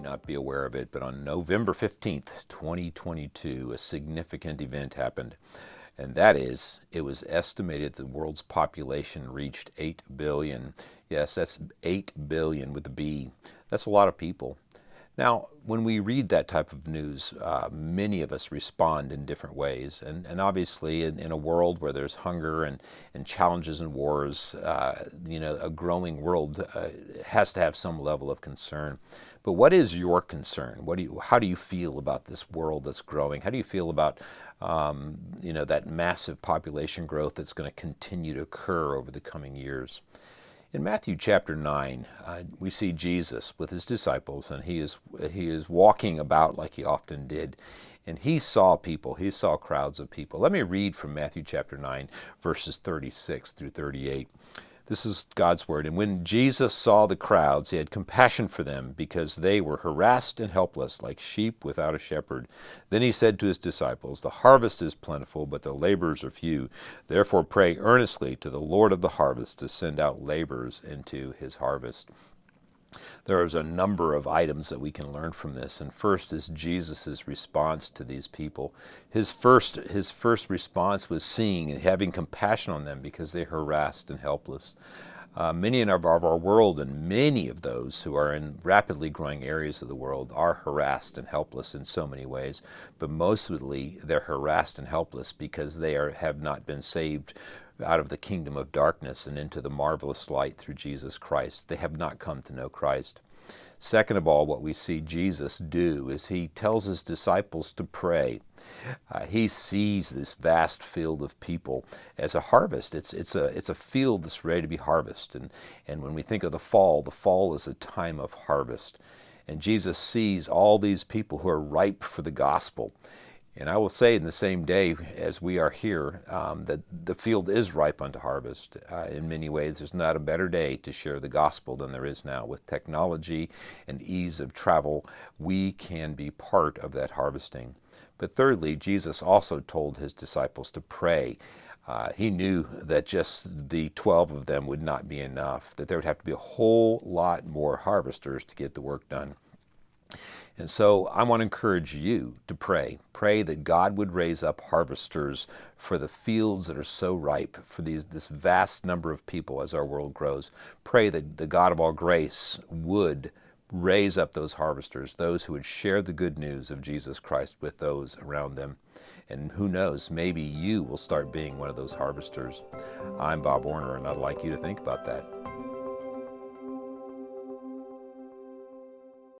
not be aware of it, but on November 15th, 2022, a significant event happened. And that is, it was estimated the world's population reached 8 billion. Yes, that's 8 billion with a B. That's a lot of people. Now, when we read that type of news, many of us respond in different ways. And obviously, in a world where there's hunger and challenges and wars, a growing world has to have some level of concern. But what is your concern? How do you feel about this world that's growing? How do you feel about that massive population growth that's going to continue to occur over the coming years? In Matthew chapter 9, we see Jesus with his disciples, and he is walking about like he often did. And he saw people, he saw crowds of people. Let me read from Matthew chapter 9, verses 36 through 38. This is God's word. And when Jesus saw the crowds, he had compassion for them because they were harassed and helpless like sheep without a shepherd. Then he said to his disciples, "The harvest is plentiful, but the laborers are few. Therefore pray earnestly to the Lord of the harvest to send out laborers into his harvest." There's a number of items that we can learn from this, and first is Jesus' response to these people. His first response was seeing and having compassion on them because they're harassed and helpless. Many in our world, and many of those who are in rapidly growing areas of the world, are harassed and helpless in so many ways. But mostly they're harassed and helpless because they have not been saved out of the kingdom of darkness and into the marvelous light through Jesus Christ. They have not come to know Christ. Second of all, what we see Jesus do is he tells his disciples to pray. He sees this vast field of people as a harvest. It's a field that's ready to be harvested. And when we think of the fall is a time of harvest. And Jesus sees all these people who are ripe for the gospel. And I will say in the same day as we are here, that the field is ripe unto harvest. In many ways, there's not a better day to share the gospel than there is now. With technology and ease of travel, we can be part of that harvesting. But thirdly, Jesus also told his disciples to pray. He knew that just the 12 of them would not be enough, that there would have to be a whole lot more harvesters to get the work done. And so I want to encourage you to pray. Pray that God would raise up harvesters for the fields that are so ripe, for this vast number of people as our world grows. Pray that the God of all grace would raise up those harvesters, those who would share the good news of Jesus Christ with those around them. And who knows, maybe you will start being one of those harvesters. I'm Bob Warner, and I'd like you to think about that.